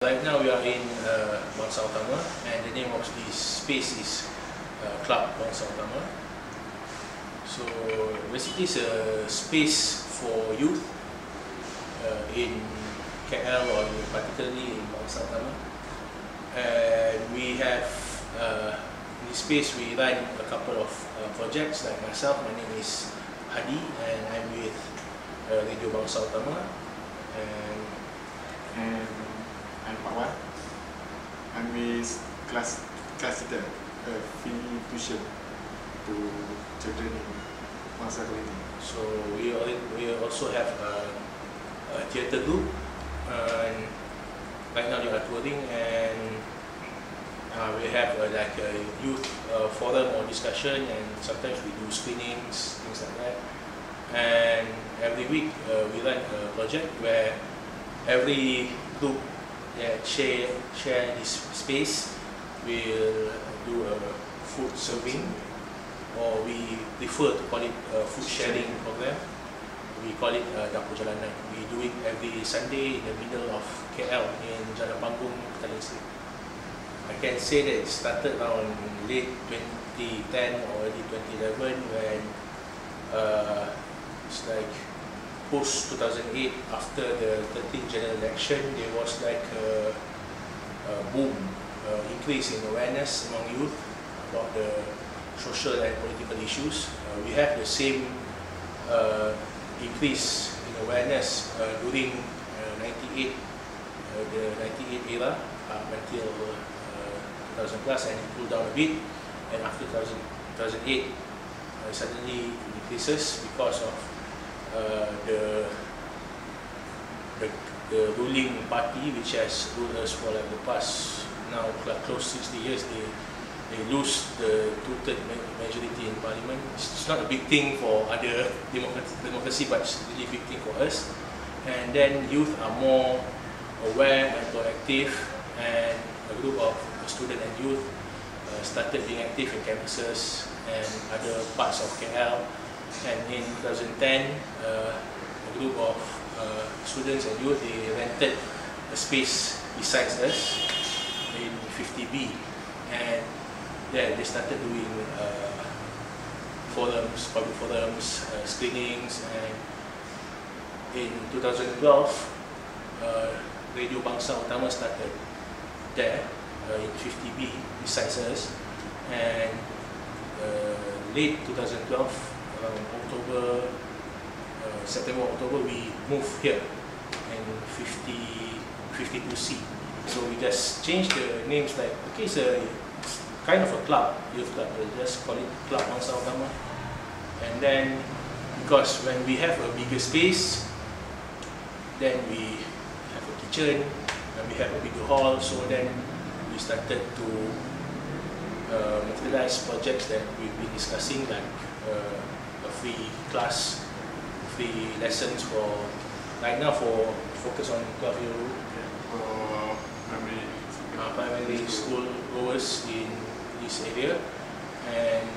Right now we are in Bangsar Utama, and the name of this space is Kelab Bangsar Utama. So basically it's a space for youth in KL, or particularly in Bangsar Utama. And we have in this space we run a couple of projects. Like myself, my name is Hadi, and I'm with Radio Bangsar Utama. And I'm Pawan. I'm with class teacher, free tuition to children in Bangsar community. So we also have a theatre group, and right now they are touring, and we have like a youth forum or discussion, and sometimes we do screenings, things like that. And every week we run a project where every group that share this space will do a food serving, or we prefer to call it a food sharing program. We call it Dapur Jalanan. We do it every Sunday in the middle of KL in Jalan Panggung, Petaling Street. I can say that it started around late 2010 or early 2011 when it's like post 2008, after the 13th general election, there was like a boom, increase in awareness among youth about the social and political issues. We have the same increase in awareness during the 98 era until 2000 plus, and it cooled down a bit, and after 2008 it suddenly decreases because of the ruling party, which has ruled us for like the past now close 60 years. They lose the two-third majority in parliament. It's not a big thing for other democracy, but it's a really big thing for us. And then youth are more aware and proactive, and a group of students and youth started being active in campuses and other parts of KL. And in 2010, a group of students and youth, they rented a space besides us in 50B, and yeah, they started doing forums, public forums, screenings. And in 2012, Radio Bangsar Utama started there in 50B besides us, and late 2012, around October, September, October, we moved here in 52C. So we just changed the names, like, okay, it's kind of a club, youth club, we just call it Kelab Bangsar Utama. And then, because when we have a bigger space, then we have a kitchen, and we have a bigger hall, so then we started to materialize projects that we've been discussing, like a free class, free lessons for, right now, for focus on 12-year-old For primary school goers in this area. And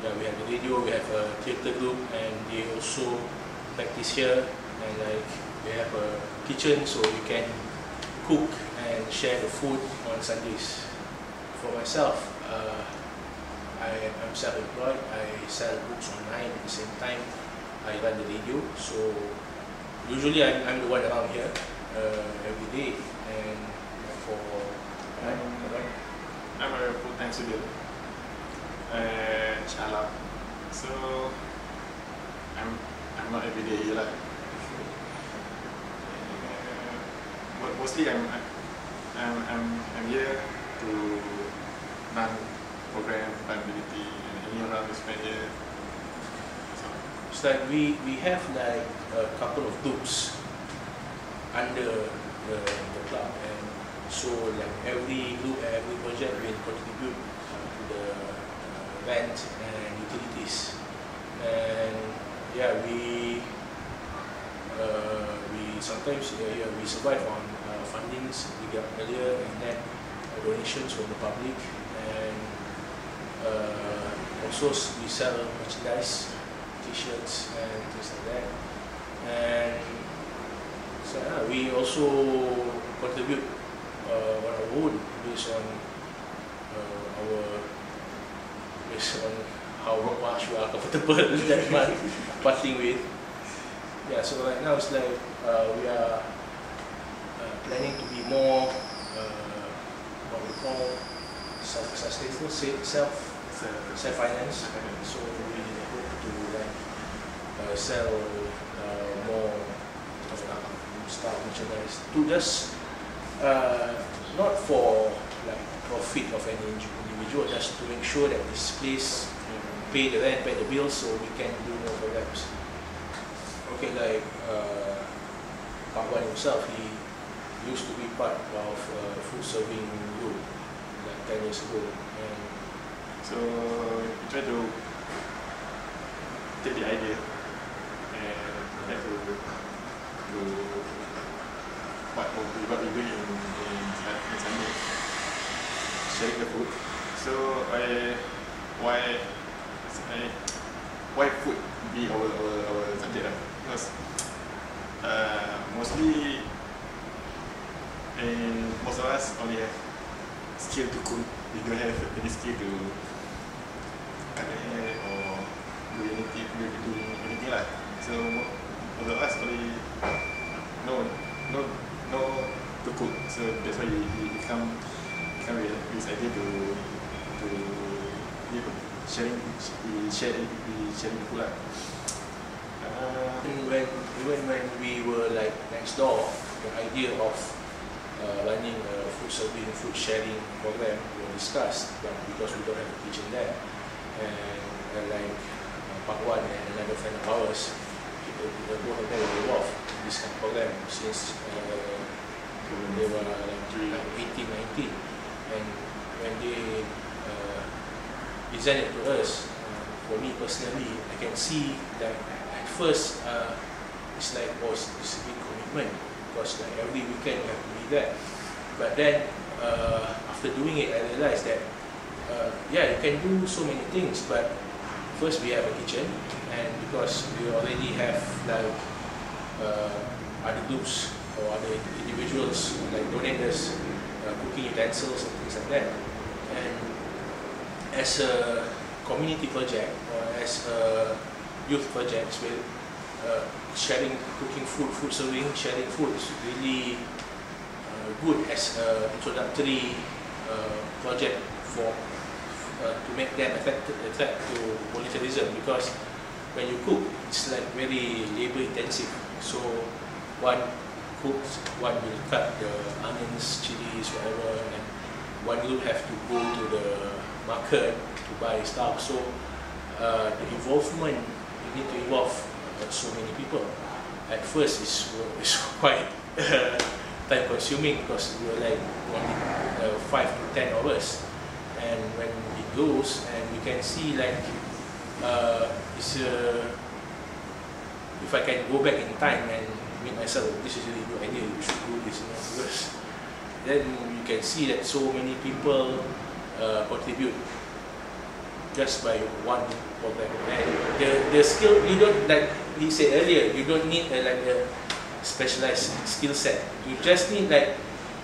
yeah, we have a radio, we have a theatre group, and they also practice here. And like we have a kitchen, so we can cook and share the food on Sundays. For myself, I'm self-employed. I sell books online at the same time. I run the radio, so usually I'm the one around here every day. And for I'm a full-time student at Kelab, so I'm not every day here lah. But mostly I'm here to run program, planability, and any around this here. So it's like we have like a couple of groups under the club, and so like every group, every project will contribute to the rent and utilities. And yeah, we sometimes we survive on fundings we got earlier, and then donations from the public, and also we sell merchandise, t-shirts and things like that. And so we also contribute on our own based on how much we are comfortable that month parting with. Yeah, so right now it's like we are planning to be more what we call self-sustainable, self-finance. So we hope to like sell more of our stuff, merchandise, to just not for like profit of any individual, just to make sure that this place pay the rent, pay the bills, so we can do more programs. Okay, like Pak Wan himself, he used to be part of food serving group like 10 years ago. And so we try to take the idea and try to what we do in Sunday, sharing the food. So why food be our subject? Because mostly most of us only have skill to cook. We don't have any skill to cut the hair or do anything lah. So most of us only know to cook. So that's why we come with this idea to sharing the food lah. Even when we were like next door, the idea of running a food serving, food sharing program was discussed, but because we don't have a kitchen there, and like Pak Wan and another friend of ours, both of them were involved in this kind of program since they were like 18, 19, and when they presented to us, for me personally, I can see that at first it's like it's a big commitment, because like every weekend you have to be there. But then after doing it, I realized that yeah, you can do so many things, but first we have a kitchen, and because we already have like other groups or other individuals like donators, cooking utensils and things like that, and as a community project or as a youth project with sharing, cooking food, food serving, sharing food is really good as an introductory project for to make them attract to volunteerism, because when you cook, it's like very labor intensive. So one cooks, one will cut the onions, chilies, whatever, and one group have to go to the market to buy stuff. So the involvement, you need to involve so many people. At first it's quite time consuming, because we were like only 5 to 10 hours, and when it goes and we can see like it's if I can go back in time and make myself, this is a really good idea, you should do this, you know, because then you can see that so many people contribute just by one program. And the skill, you don't, like he said earlier, you don't need like a specialized skill set. You just need like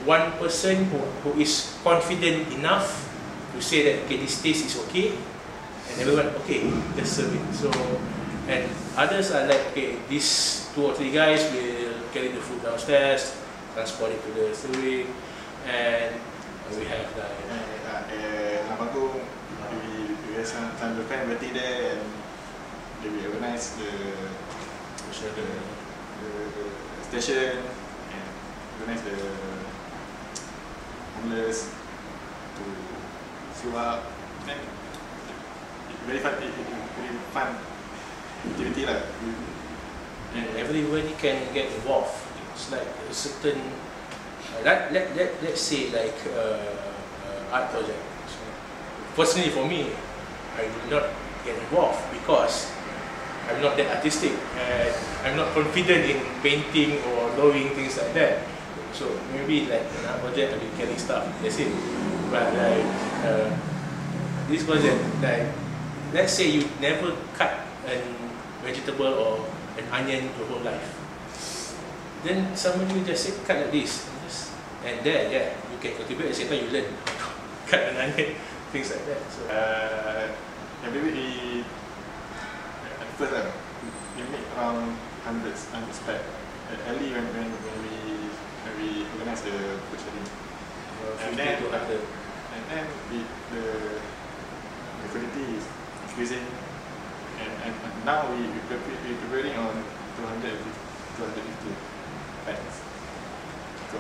one person who is confident enough to say that okay, this taste is okay, and everyone okay, just serve it. So, and others are like, okay, these 2 or 3 guys will carry the food downstairs, transport it to the serving, and we have like we have some local everything there, and they will organize the station and organize the homeless to fill up. And very fun activity lah. And everybody can get involved. It's like a certain let's say like art project. So personally for me, I will not get involved because I'm not that artistic and I'm not confident in painting or drawing, things like that. So maybe like an art project I will carry stuff, that's it. But like this project, like let's say you never cut a vegetable or an onion your whole life, then somebody will just say cut like this, and just And there, yeah, you can contribute at the same time you learn cut an onion, things like that. So maybe at first we make around hundreds pack early when we organize the butchery. And then the quality is increasing, and now we're preparing on 250 packs. So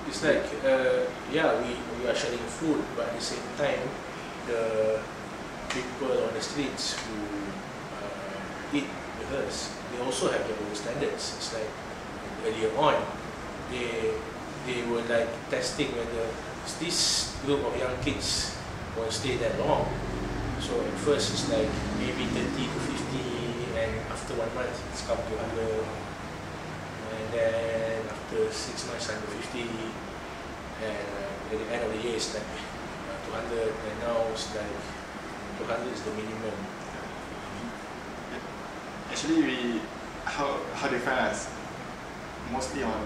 it's like yeah, we are sharing food, but at the same time the people on the streets who eat with us, they also have their own standards. It's like earlier on they were like testing whether this group of young kids won't stay that long. So at first it's like maybe 30 to 50, and after 1 month it's come to 100, and then after 6 months 150, and at the end of the year it's like 200, and now it's like 200 is the minimum. Actually, how they find us? Mostly on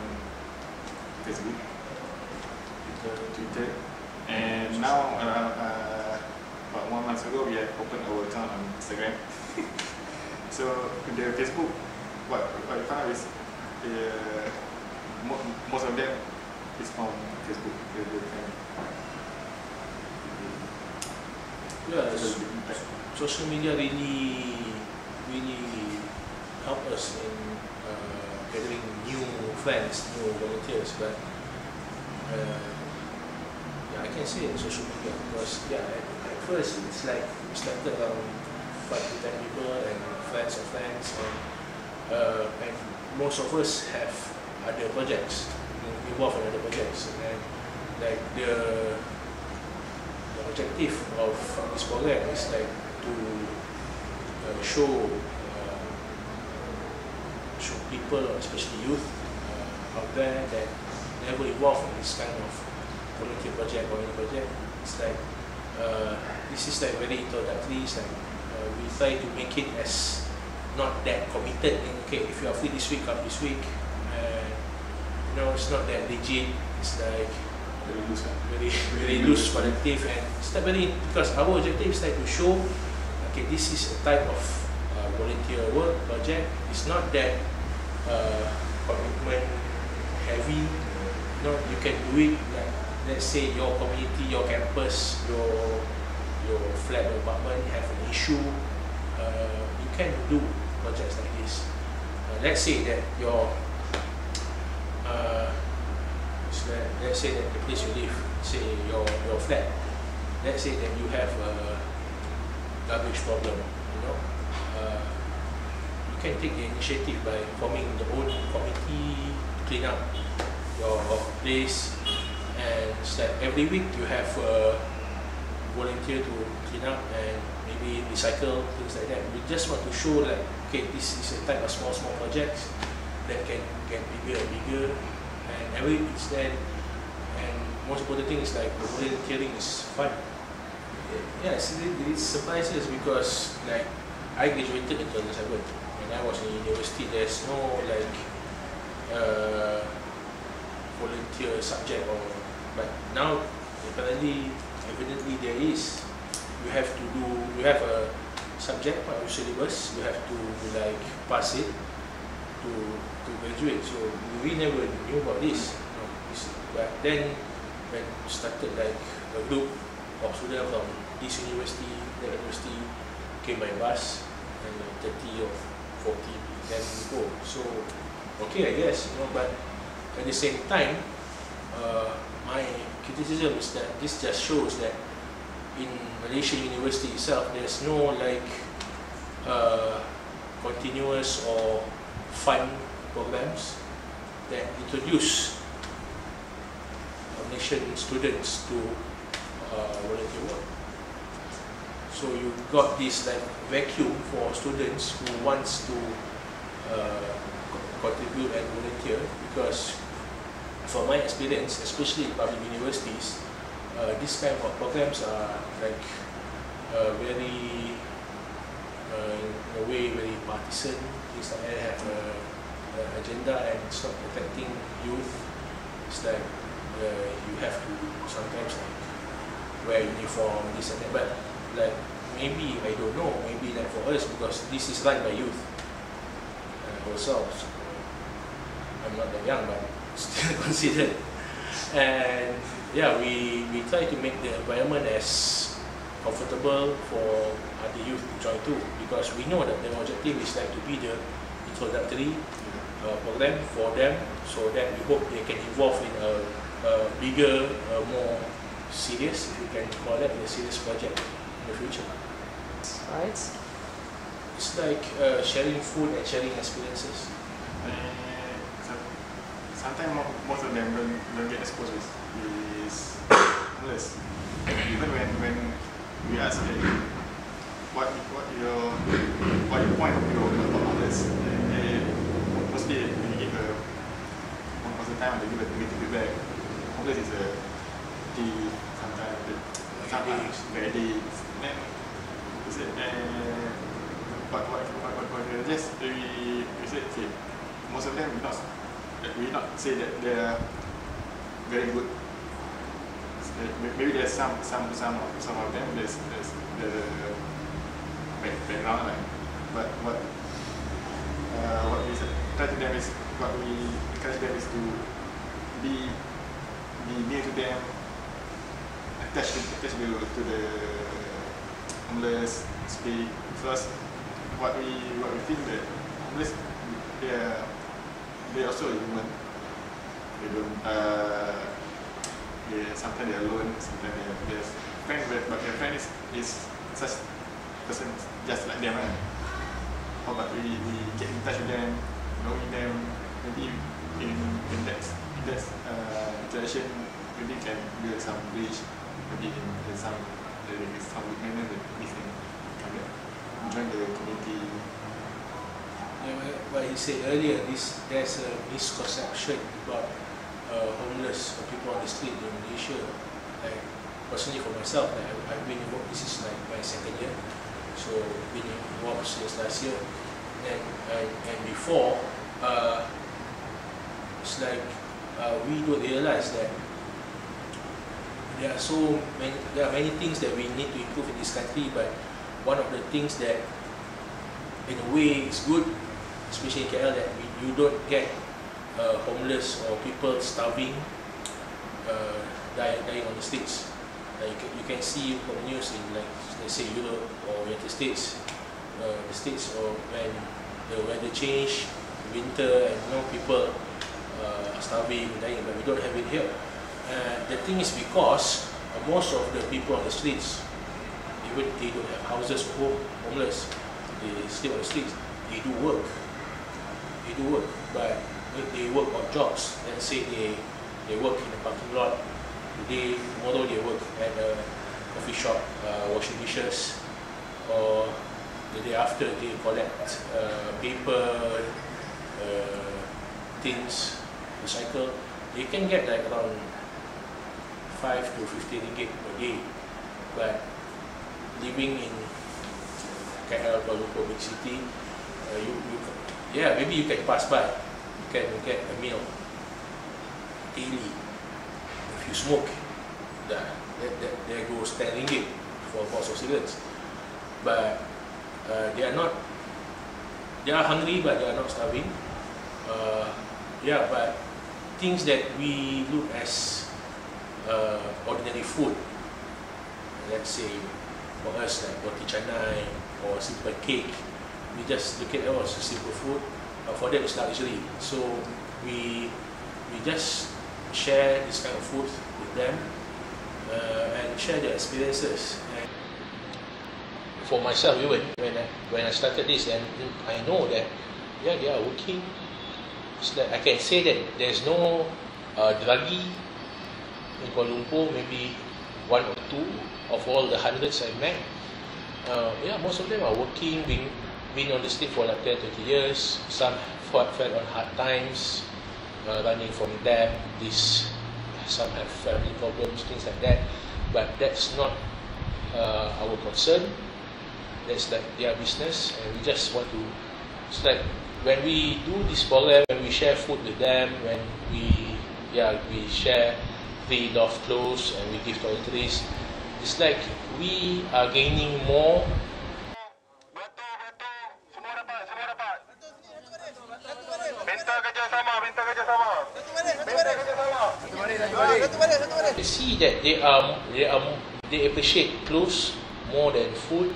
Facebook, Twitter, and now about 1 month ago we had opened our account on Instagram. So the Facebook, what we found is most of them is from Facebook. Yeah, social media really help us in gathering new friends, new volunteers. But yeah, I can say it, social media, because yeah, at first it's like we started around 5 to 10 people and friends of friends, and most of us have other projects, involved in other projects, and like the objective of this program is like to show people, especially youth out there, that never involved in this kind of volunteer project or any project. It's like this is like very introductory. It's like we try to make it as not that committed. And okay, if you are free this week, come this week. It's not that rigid. It's like very loose, collective, and it's not very, because our objective is like to show, okay, this is a type of volunteer work project. It's not that commitment heavy. You can do it like, let's say your community, your campus, your flat or apartment have an issue, you can do projects like this. Let's say that let's say that the place you live, say your flat, let's say that you have a garbage problem, you can take the initiative by forming the own committee to clean up your place, and it's like every week you have a volunteer to clean up and maybe recycle, things like that. We just want to show like, okay, this is a type of small projects that can get bigger and bigger, and every week it's there. And most important thing is like the volunteering is fun. Yes, it surprises, because like I graduated in 2007. When I was in university, there's no like volunteer subject, but now evidently there is. You have a subject part of syllabus, you have to like pass it to graduate. So we never knew about this. But then when started like a group of students from this university, that university, came by bus, and 30 or 40 then go. So okay, I guess, but at the same time, my criticism is that this just shows that in Malaysia university itself, there's no like continuous or fun programs that introduce Malaysian students to volunteer work. So you got this like vacuum for students who wants to contribute and volunteer, because from my experience, especially in public universities, this kind of programs are like very in a way very partisan. Things like that, have agenda and it's not protecting youth. It's like you have to sometimes like wear uniform, this and that. But like maybe I don't know. Maybe like for us because this is run by youth ourselves. I'm not that young, but still considered. And yeah, we try to make the environment as comfortable for other youth to join too, because we know that the objective is like to be the introductory program for them, so that we hope they can evolve in a bigger, more serious, if we can call it, a serious project in the future. Right. It's like sharing food and sharing experiences. Sometimes most of them don't get exposed with homeless. Even when we ask what your point of view about homeless, mostly we give most of the time they give a negative feedback. Homeless is a sometimes very then is it what just we said okay, most of them we not say that they are very good. Maybe there's some of them there's the background, but what we try to them is what we encourage them is to be near to them, attached to the homeless, speak. Because what we think that homeless they also human. They don't. Sometimes they're alone. Sometimes they're friends, but their friend is such person just like them. Right? How about we get in touch with them, knowing them, maybe in that interaction, maybe can build some bridge, maybe in some good manner that we can come back, join the community. What he said earlier, there's a misconception about homeless or people on the street in Malaysia. Like personally for myself, like, I've been involved. This is like my second year, so I've been involved since last year. And before, it's like we don't realize that there are many things that we need to improve in this country. But one of the things that, in a way, is good, especially in KL, that you don't get homeless or people starving, dying on the streets. You can see from the news in, like, let's say Europe or United States, the states, or when the weather change, winter, and people are starving, dying, but we don't have it here. The thing is because most of the people on the streets, even they don't have houses or homeless, they sleep on the streets. They do work, but they work on jobs. Let's say they work in a parking lot today, tomorrow they work at a coffee shop washing dishes, or the day after they collect paper, things, recycle. They can get like around 5 to 15 ringgit per day, but living in KL, Kuala Lumpur, big city, maybe you can pass by, you can get a meal daily. If you smoke, there goes 10 ringgit for a box of cigarettes. But they are hungry, but they are not starving. But things that we look as ordinary food, let's say for us like roti canai or simple cake, we just look at it as a simple food, but for them it's luxury. So we just share this kind of food with them and share their experiences. And for myself, even when I started this, and I know that they are working. It's like I can say that there's no druggie in Kuala Lumpur, maybe 1 or 2 of all the hundreds I met. Most of them are working, been on the street for like 10, 20 years. Some fell on hard times, running from debt. Some have family problems, things like that. But that's not our concern. That's like their business, and we just want to. It's like when we do this program, when we share food with them, when we share free loft clothes and we give toiletries, it's like we are gaining more. You see that they appreciate clothes more than food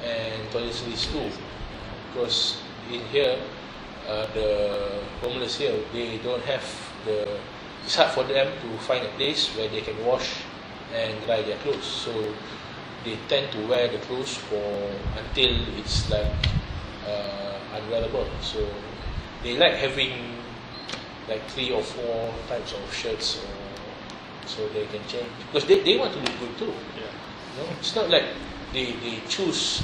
and toiletries too, because in here the homeless here, they don't have it's hard for them to find a place where they can wash and dry their clothes, so they tend to wear the clothes until it's like unwearable. So they like having like 3 or 4 types of shirts, so they can change, because they want to look good too. Yeah. You know, it's not like they choose.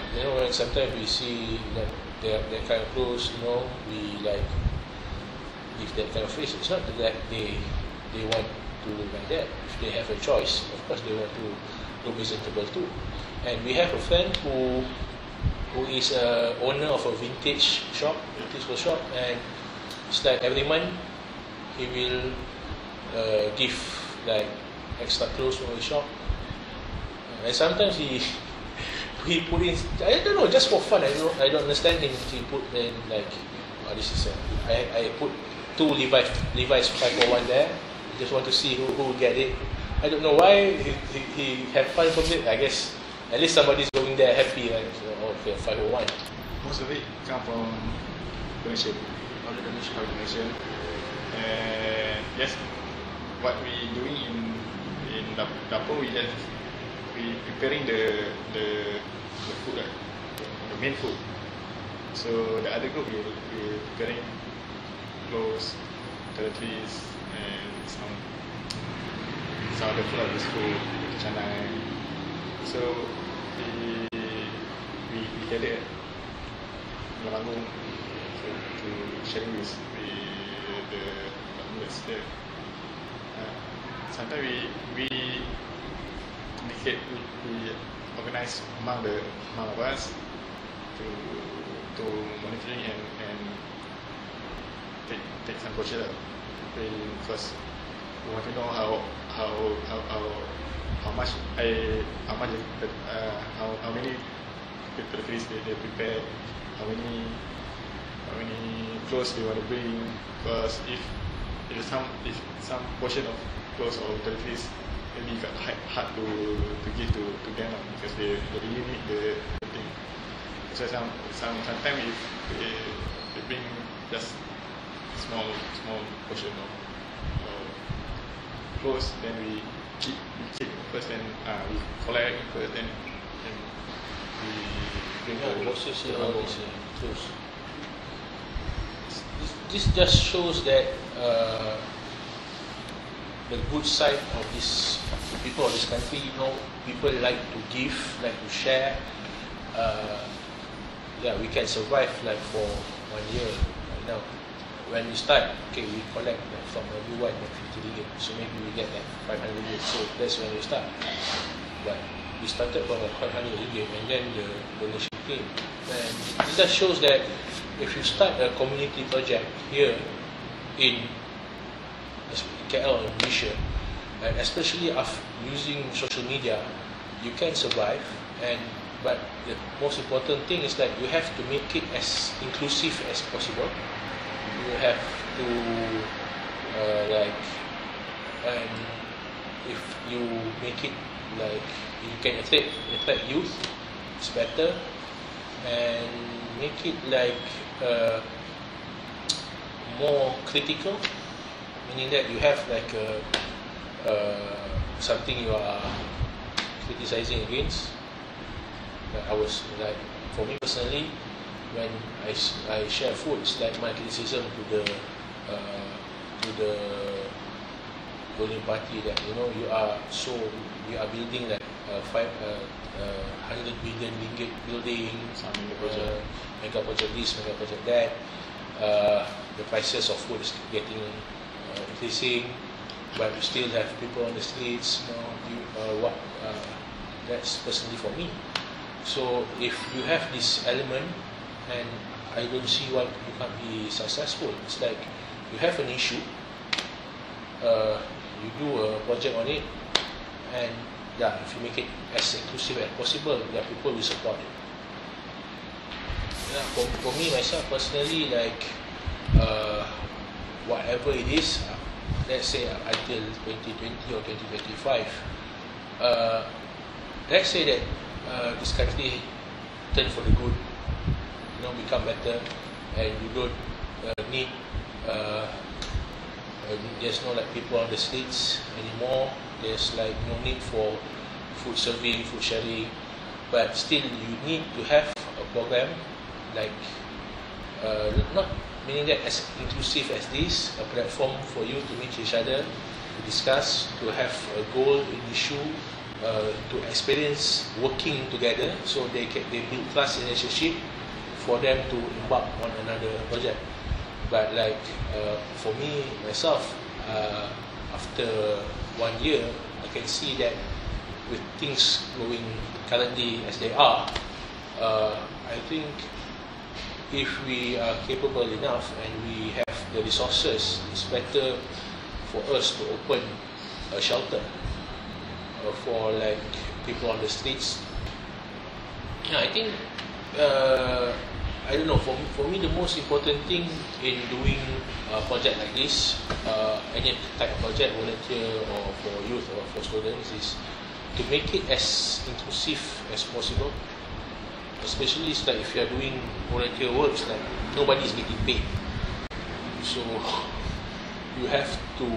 You know, when sometimes we see that kind of clothes, you know, we like give that kind of face. It's not that they want to look like that. If they have a choice, of course they want to look presentable too. And we have a friend who is a owner of a vintage shop, and it's like every month he will give like extra clothes from the shop, and sometimes he put in, I don't know, just for fun. I don't understand him. He put in like, this is I put 2 Levi's 501 there. Just want to see who will get it. I don't know why he had fun from it. I guess at least somebody's going there happy, right? So, okay, 501. Most of it come from donation, public donation. And yes, what we doing in dapur, we preparing the food, right? The main food. So the other group we preparing clothes, toiletries, and some other food like biscuit, canai. So we gathered Melanggung to sharing with the homeless there. Sometimes we communicate, we organize among of us to monitoring and take some picture. First, we want to know how many toiletries they prepare, how many clothes they want to bring. Because if some portion of clothes or toiletries maybe hard to give to them, because they really need the thing. So sometimes if they bring just small portion of clothes, then we keep first, then we collect first, then we bring the boxes to all these clothes. This just shows that the good side of this people of this country. You know, people like to give, like to share. We can survive like for 1 year right now. When we start, okay, we collect from everyone like 50 ringgit, so maybe we get like 500 ringgit. So that's when we start. But we started from like 500 ringgit, and then the donation came. And it just shows that if you start a community project here in KL or Malaysia, and especially after using social media, you can survive. But the most important thing is that you have to make it as inclusive as possible. You have to and if you make it like you can attract youth, it's better, and make it like more critical, meaning that you have like something you are criticizing against. I was like, for me personally, when I share food, it's like my criticism to the ruling party that, you know, you are building like 100 billion ringgit building, mega project this, mega project that. The prices of food is getting increasing, but you still have people on the streets. You know, that's personally for me. So if you have this element, and I don't see why you can't be successful. It's like you have an issue, you do a project on it, and yeah, if you make it as inclusive as possible, yeah, people will support it. Yeah, for me myself personally, like whatever it is, let's say until 2020 or 2025, let's say that this country turn for the good, become better, and you don't need there's no like people on the streets anymore. There's like no need for food serving, food sharing, but still you need to have a program like not meaning that as inclusive as this, a platform for you to meet each other, to discuss, to have a goal, an issue, to experience working together, so they build trust relationship for them to embark on another project. But like for me myself, after 1 year, I can see that with things going currently as they are, I think if we are capable enough and we have the resources, it's better for us to open a shelter for like people on the streets. Yeah, I think I don't know. For me, the most important thing in doing a project like this, any type of project, volunteer or for youth or for students, is to make it as inclusive as possible. Especially like if you are doing volunteer works, like nobody is getting paid, so you have to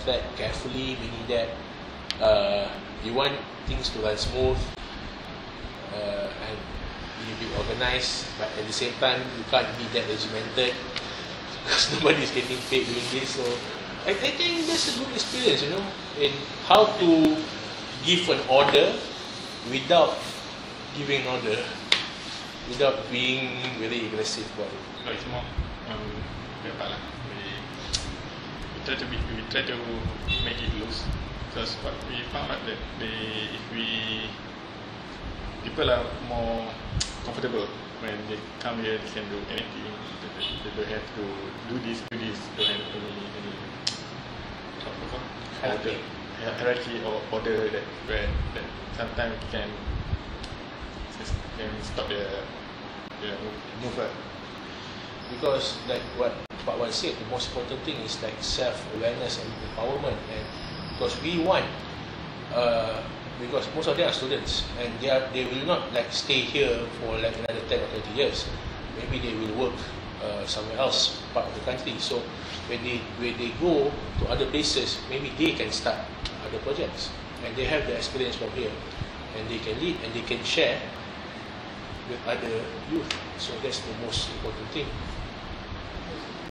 tread carefully, meaning that you want things to run smooth and be organized, but at the same time you can't be that regimented because nobody is getting paid doing this. So I think that's a good experience, in how to give an order without giving an order, without being very aggressive about it. No, it's more lah. We try to make it loose, because what we found out that people are more comfortable when they come here. They can do anything. They don't have to do this. Don't have any hierarchy or order that sometimes can stop the move. Because like what Pak Wan said, the most important thing is like self-awareness and empowerment. And because we want, because most of them are students, and they will not like stay here for like another 10 or 20 years. Maybe they will work somewhere else, part of the country. So when they go to other places, maybe they can start other projects, and they have the experience from here, and they can lead and they can share with other youth. So that's the most important thing.